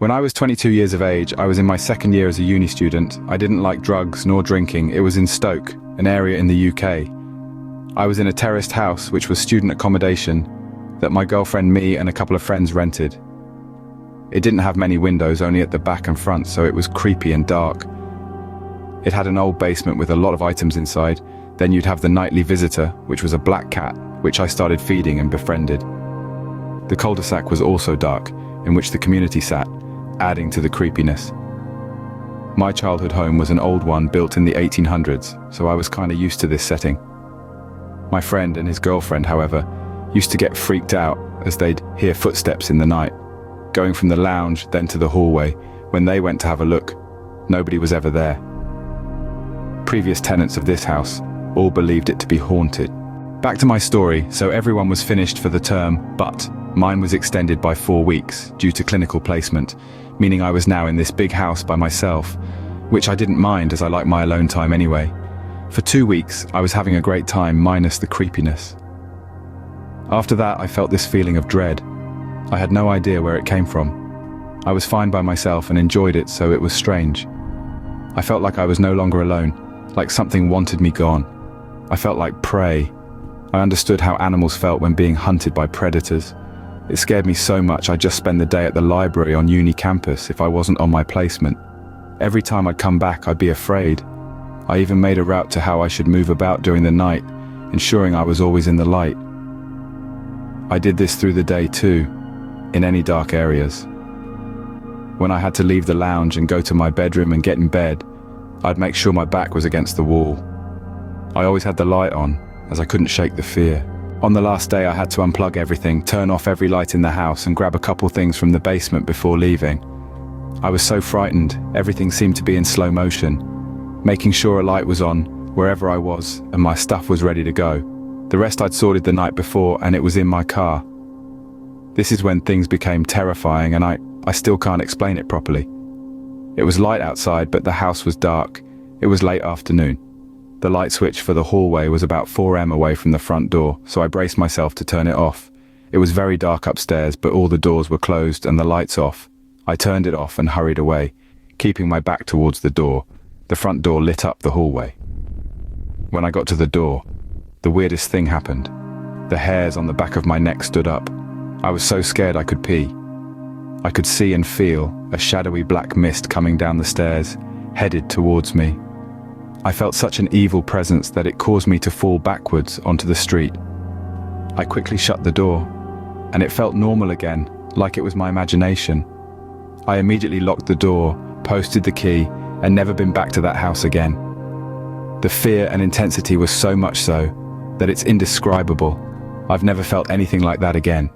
When I was 22 years of age, I was in my second year as a uni student. I didn't like drugs nor drinking. It was in Stoke, an area in the UK. I was in a terraced house, which was student accommodation, that my girlfriend, me, and a couple of friends rented. It didn't have many windows, only at the back and front, so it was creepy and dark. It had an old basement with a lot of items inside. Then you'd have the nightly visitor, which was a black cat, which I started feeding and befriended. The cul-de-sac was also dark, in which the community sat, adding to the creepiness. My childhood home was an old one built in the 1800s, so I was kinda used to this setting. My friend and his girlfriend, however, used to get freaked out as they'd hear footsteps in the night, going from the lounge then to the hallway. When they went to have a look, nobody was ever there. Previous tenants of this house all believed it to be haunted. Back to my story, so everyone was finished for the term, but mine was extended by 4 weeks due to clinical placement, meaning I was now in this big house by myself, which I didn't mind as I like my alone time anyway. For 2 weeks, I was having a great time minus the creepiness. After that, I felt this feeling of dread. I had no idea where it came from. I was fine by myself and enjoyed it, so it was strange. I felt like I was no longer alone, like something wanted me gone. I felt like prey. I understood how animals felt when being hunted by predators. It scared me so much I'd just spend the day at the library on uni campus if I wasn't on my placement. Every time I'd come back, I'd be afraid. I even made a route to how I should move about during the night, ensuring I was always in the light. I did this through the day too, in any dark areas. When I had to leave the lounge and go to my bedroom and get in bed, I'd make sure my back was against the wall. I always had the light on, as I couldn't shake the fear. On the last day, I had to unplug everything, turn off every light in the house, and grab a couple things from the basement before leaving. I was so frightened, everything seemed to be in slow motion, making sure a light was on wherever I was and my stuff was ready to go. The rest I'd sorted the night before, and it was in my car. This is when things became terrifying, and I still can't explain it properly. It was light outside, but the house was dark. It was late afternoon. The light switch for the hallway was about 4 m away from the front door, so I braced myself to turn it off. It was very dark upstairs, but all the doors were closed and the lights off. I turned it off and hurried away, keeping my back towards the door. The front door lit up the hallway. When I got to the door, the weirdest thing happened. The hairs on the back of my neck stood up. I was so scared I could pee. I could see and feel a shadowy black mist coming down the stairs, headed towards me. I felt such an evil presence that it caused me to fall backwards onto the street. I quickly shut the door, and it felt normal again, like it was my imagination. I immediately locked the door, posted the key, and never been back to that house again. The fear and intensity was so much so that it's indescribable. I've never felt anything like that again.